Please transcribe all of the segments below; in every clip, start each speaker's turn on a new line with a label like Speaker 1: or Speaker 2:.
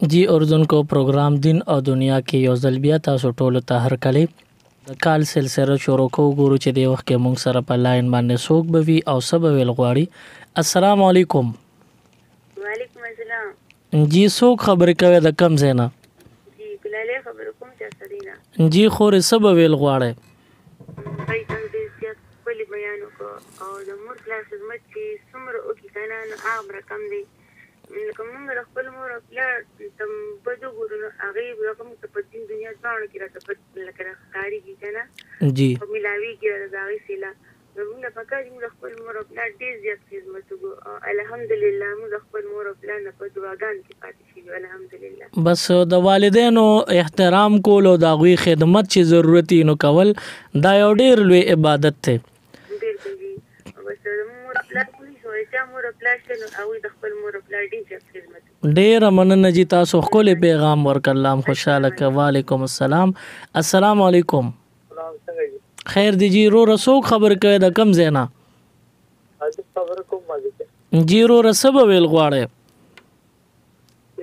Speaker 1: जी اردن کو پروګرام دین او دنیا کې یو ځل بیا تاسو ټولو ته هر کله د کال سلسله شروع کوو ګورو چې د وخت کې مونږ سره په لاین باندې سوق بوي او سبب ویل غواړي. السلام علیکم.
Speaker 2: وعلیکم السلام.
Speaker 1: جی سوق خبرې کوي د کم زینا؟
Speaker 2: جی بلاله خبر کوم چې سرینا.
Speaker 1: جی خورې سبب ویل غواړي.
Speaker 2: پای څنګه دې خپل بیان وکړو او د مور کلاس خدمت چې څومره او کې کنه نو هغه رقم دی لکه موږ خپل مور خپل تم بده ګورو هغه رقم ته په دې دنیا ځان کې راته په لکه کاری کې کنه
Speaker 1: جی
Speaker 2: په ملاوي کې راځي سیلا موږ پکې موږ خپل مور خپل ډېر زیات خدمت وکړو الحمدلله موږ خپل مور خپل نه په دعاګان کې پاتې شو الحمدلله.
Speaker 1: بس د والدینو احترام کول او د غوي خدمت چې ضرورت نو کول دا یو ډیر لوی عبادت ته.
Speaker 2: بالکل جی بس مور خپل پولیس او چې مور خپل شنو او د خپل مور خپل ډېر خدمت
Speaker 1: ډیر مننه جی تاسو خپل پیغام ورکړم خوشاله ک. وعلیکم السلام. السلام علیکم. خیر دی جی رو رسوک خبر کوي د کم زینا؟
Speaker 3: خبر کوم مالک
Speaker 1: جی رو رسب ویل غواړي.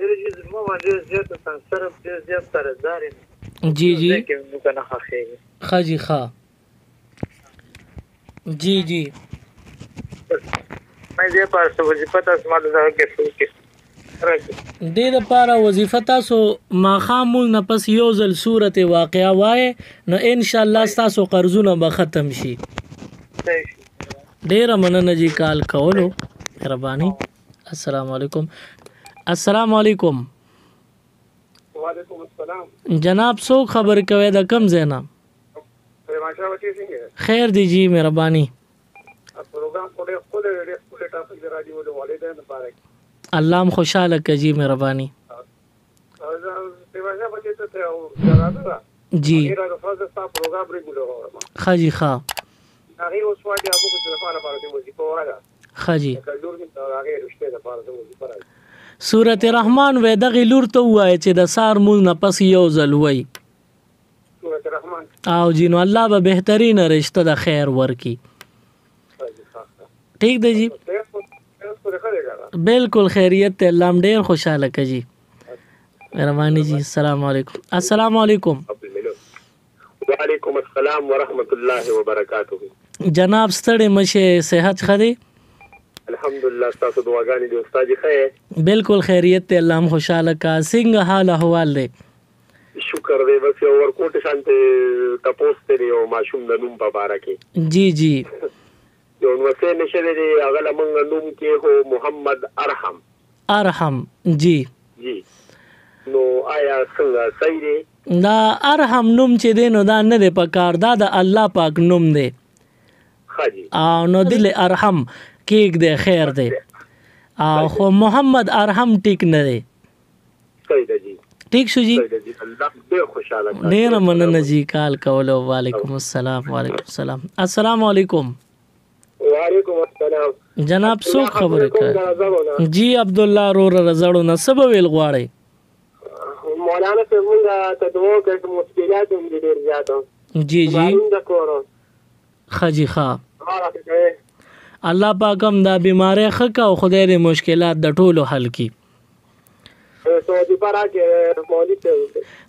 Speaker 3: یره زما باندې زیات صرف زیات سردار
Speaker 1: جی جی
Speaker 3: کې نو کنه خاخه
Speaker 1: خاجی خا جی جی
Speaker 3: مې دې پاره وظیفه تاسو ما ده کې
Speaker 1: دې لپاره وظیفه تاسو ماخامل نه پس یو ځل صورت واقعا وای نو ان شاء الله تاسو قرضونه به ختم شي. ډیر مننه جی کال کولو مهرباني. السلام علیکم. السلام علیکم.
Speaker 3: وعلیکم السلام.
Speaker 1: جناب سو خبر کوي د کم زینا؟ خیر دی جی مهرباني.
Speaker 3: پروګرام کوله خپل ټاپک راډیو له والدین لپاره
Speaker 1: الله هم خوشاله کجی مهرباني. جی خاجی خا خاجی سورت رحمان وې دغه لور ته وای چې د سار مول نه پس یو ځل وای
Speaker 3: سورت رحمان
Speaker 1: او جنو الله به بهترین رشتہ د خیر ورکی. ٹھیک دی جی بالکل خیریت ته الله ډیر خوشاله کجی مهرباني جی. السلام علیکم. السلام علیکم.
Speaker 3: وعلیکم السلام ورحمت الله وبرکاته.
Speaker 1: جناب ستړي مشه صحت خدي؟
Speaker 3: الحمدلله تاسو دعاګانې دي استاد خیر؟
Speaker 1: بالکل خیریت ته الله خوشاله کا. څنګه حال احوال دی؟
Speaker 3: شکر دی بس یو ورکوټ شانته تاسو ته یو ماشوم د نوم په باره کې
Speaker 1: جی جی
Speaker 3: یو نوڅه نشه دی هغه لمنګ نوم کې هو محمد ارحم.
Speaker 1: ارحم جی
Speaker 3: جی نو آیا څنګه صحیح دی؟
Speaker 1: دا ارحم نوم چې دی نو دا نه دی پکار دا د الله پاک نوم دی.
Speaker 3: خاجی
Speaker 1: او نو دل ارحم کېک دی خیر دی او خو محمد ارحم ټیک نه دی.
Speaker 3: صحیح دی جی.
Speaker 1: ٹھیک شو جی.
Speaker 3: الله ډېر خوشاله
Speaker 1: ډیر مننه جی کال کولو. وعلیکم السلام. وعلیکم السلام. السلام علیکم.
Speaker 3: وعلیکم السلام.
Speaker 1: جناب سو خبره کوي جی عبد الله رو رزړو نه سبب ویل غواړي.
Speaker 3: مولانا ته موږ ته دوه کې مشکلات هم دي ډېر زیات.
Speaker 1: جی جی
Speaker 3: د کورو
Speaker 1: خاجی خا الله پاکم دا بیماری خکا او خدای دې مشکلات د ټولو حل کی.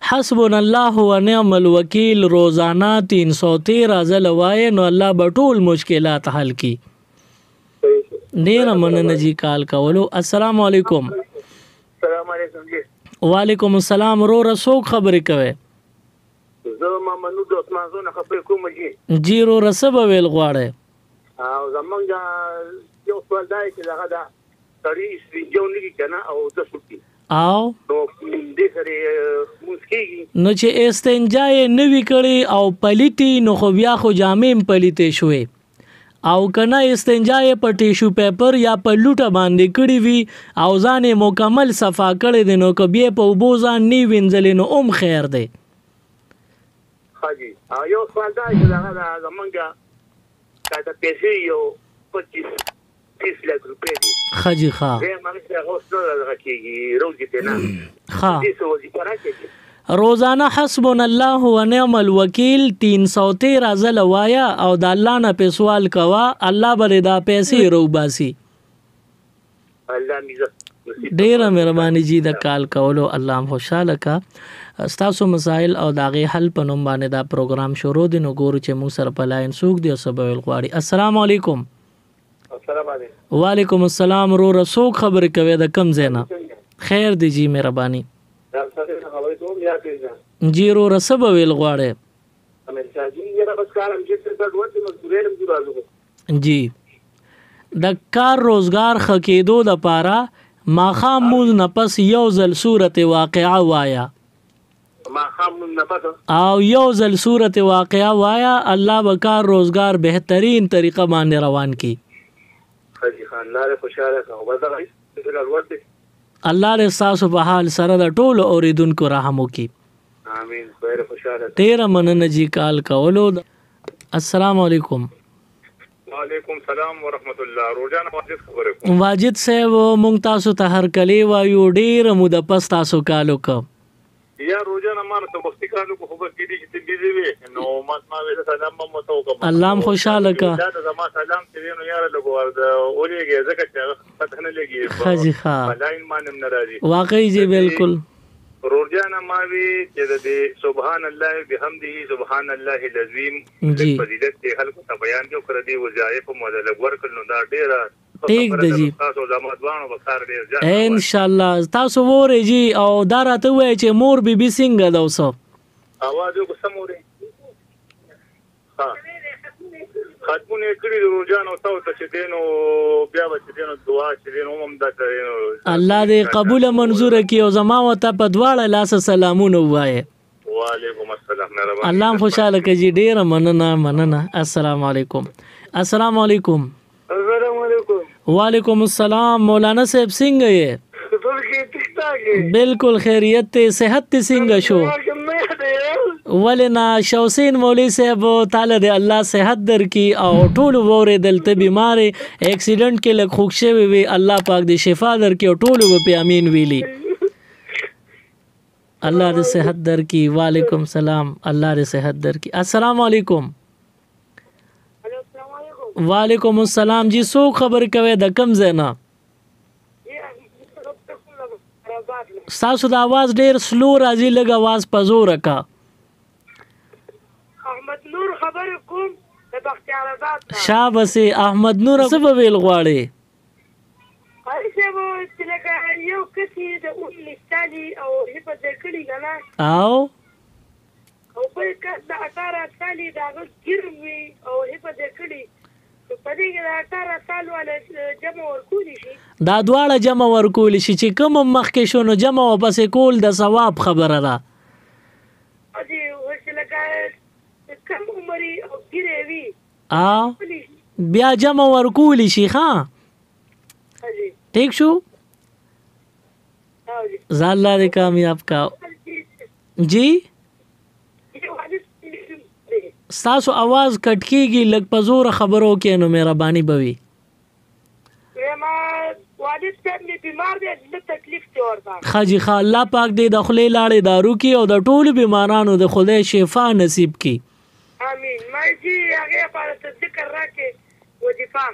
Speaker 1: حسبنا الله ونعم الوکیل روزانہ 313 ځله وای نو الله به ټول مشکلات حل کی. ډیر مننه جی کال کولو. السلام علیکم.
Speaker 3: السلام علیکم جی.
Speaker 1: وعلیکم السلام. رو رسوک خبرې کوي؟
Speaker 3: زه محمد عثمان زونه خبرې کوم جی.
Speaker 1: جی رو رسب ویل غواړي.
Speaker 3: او زمونږ یو سوال دی چې هغه دا سړی سپینجو نه کنه او د سوتي
Speaker 1: او
Speaker 3: نو دې سره مسکیږي
Speaker 1: نو چې استنجا یې نوی کړي او پلیتی نو خو بیا خو جامې پلیته شوي او کنه استنجا یې په ټیشو پیپر یا په لوټه باندې کړي وي او ځان یې مکمل صفا کړي دي نو که بیا په اوبو ځان نی وینځلې نو خیر دی.
Speaker 3: حاجی یو سوال دی چې هغه زمونږ کاته پیسې یو 25-30 لک روپے دي.
Speaker 1: خاجی خا
Speaker 3: زه مګر هغه څه راکېږي روزي ته نه
Speaker 1: خا
Speaker 3: دې څه وځي راکېږي
Speaker 1: روزانہ حسبنا الله ونعم الوکیل 313 ځله وایا او د الله نه په سوال کوا الله بر دا پیسې روباسي.
Speaker 3: الله میزه
Speaker 1: ډیره مهرباني جی د کال کولو الله خوشاله کا ستاسو مسائل او داغه حل په نوم باندې دا پروګرام شروع دي نو ګورو چې موږ سره په لاین سوق دی او سبب الغواړي. السلام علیکم.
Speaker 3: السلام علیکم.
Speaker 1: وعلیکم السلام. رو رسوک خبرې کوي د کم زینا خیر دی جی مهرباني جی رو رسب ویل غواړي جی د کار روزګار خکېدو د پاره ماخام مون نفس یو ځل صورت واقعا وایا او یو ځل صورت واقعا وایا الله به کار روزګار بهترین طریقه باندې روان کی. الله دې تاسو په حال سره د ټولو اوریدونکو رحم وکړي.
Speaker 3: امين. خیر خوشاله.
Speaker 1: ډیر مننه جی کال کولو. السلام علیکم.
Speaker 3: وعلیکم السلام ورحمت الله. روزان واجد خبره کوم.
Speaker 1: واجد صاحب مونږ تاسو ته هر کلی وایو ډیر مو د پس تاسو کالو کو
Speaker 3: یا روزان امانه ته وختي کالو کو خبر کیږي چې دې وی نو ما ویل سلام مو تو کوم.
Speaker 1: الله خوشاله کا.
Speaker 3: دا زما سلام چې نو یار لګو ورده اوريږي ځکه چې پته نه لګي.
Speaker 1: خاجي ها.
Speaker 3: ملاین مانم ناراضي.
Speaker 1: واقعي جی بالکل.
Speaker 3: روزانه ما وی چې د سبحان الله بحمده سبحان الله العظیم د فضیلت د خلکو ته بیان جو کړی دی وظایف مودل ورکړنو دا ډیره
Speaker 1: ټیک دی جی
Speaker 3: تاسو زموږ وقار ډیر ځه
Speaker 1: ان شاء الله تاسو وره جی او دا راته وای چې مور بي بي څنګه دا اوسه
Speaker 3: اواز یو سموري ها خاتمونه کړی روزانه او تاسو چې دینو بیا چې دینو دعا چې دینو هم دا
Speaker 1: الله دې قبول منظور کړي او زما وته په دواړه لاس سلامونه وایي.
Speaker 3: وعلیکم السلام.
Speaker 1: الله خوشاله کړي. ډیر مننه. السلام علیکم. السلام علیکم.
Speaker 3: السلام علیکم.
Speaker 1: وعلیکم السلام. مولانا صاحب څنګه یې؟ بالکل خیریت ته صحت ته څنګه شو؟ ولنا شوسین مولوی صاحب تعالی دې الله صحت درکړي او ټول وره دلته بیماری اکسیډنٹ کې لږ خوښ شوی وي الله پاک دې شفا درکړي او ټول په امین ویلي الله دې صحت درکړي. وعلیکم السلام. الله دې صحت درکړي. السلام علیکم. وعلیکم السلام جی سو خبر کوي د کم زینا تاسو د आवाज ډیر سلو راځي لږ आवाज پزور کا.
Speaker 2: احمد نور خبر کوم د بختیار آزاد
Speaker 1: شابسه احمد نور څه ویل غواړي؟
Speaker 2: هغه چې لکه یو کسي د اونې ستالي او په ځکړي غلا
Speaker 1: او
Speaker 2: په کس د 18 سالي دا ګرمي او په ځکړي په دې کې 18 سال ول جمع ورکول شي
Speaker 1: دا دواړه جمع ورکول شي چې کوم مخکې شونو جمع واپس کول د ثواب خبره ده.
Speaker 2: اځي ورسلګه کم عمرې او ګریوي
Speaker 1: بیا جمع ورکول شي. ها ٹھیک شو زالله دې کامیاب کا جی. ستاسو आवाज کټ کیږي لګ پزور خبرو کې نو مهرباني بوي.
Speaker 2: ما والد صاحب می بیمار دی د تکلیف ته ورته
Speaker 1: خاجي خا الله پاک دې د خلې لاړې دارو کې او د ټول بیمارانو د خدای شفا نصیب کی.
Speaker 2: امين. ما جی هغه پر ذکر راکې وظیفه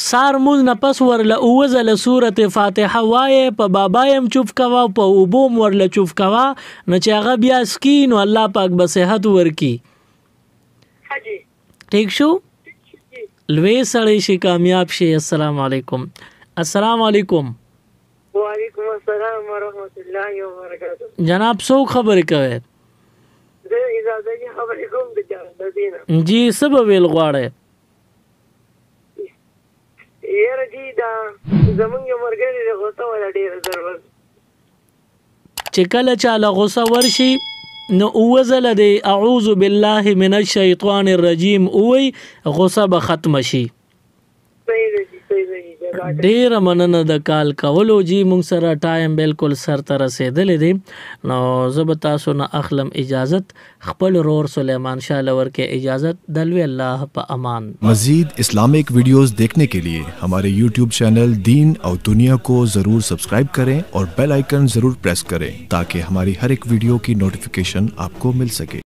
Speaker 1: سار موز نفس ورله اوزله سورت فاتحه وایه په بابایم چوف کوا په اوبوم ورله چوف کوا نو چې هغه بیا سکین او الله پاک به صحت ورکی.
Speaker 2: حاجی
Speaker 1: ٹھیک شو لوی سړی شي کامیاب شي. السلام علیکم. السلام علیکم.
Speaker 2: وعلیکم السلام ورحمت الله وبرکاته.
Speaker 1: جناب سو خبرې کوي؟
Speaker 2: د اجازه خبرې کوم د دینه
Speaker 1: جی سبب ویل غواړي؟
Speaker 2: یاره جی دا زمونږ مرګري د غوسه ولا ډیر ضرورت
Speaker 1: چې کله چاله غوسه ورشي نو اوزله دی اعوذ بالله من الشیطان الرجیم اوی غوسه به ختم شي. ډیر مننه د کال کولو جی. مونږ سره ټایم بالکل سر ته رسیدلې دی نو زه به تاسو نه اخلم اجازت. خپل رور سلیمان شاه لور کې اجازت دلوي الله په امان.
Speaker 4: مزید اسلامک ویڈیوز دیکھنے کے لیے ہمارے یوٹیوب چینل دین اور دنیا کو ضرور سبسکرائب کریں اور بیل آئیکن ضرور پریس کریں تاکہ ہماری ہر ایک ویڈیو کی نوٹیفیکیشن آپ کو مل سکے.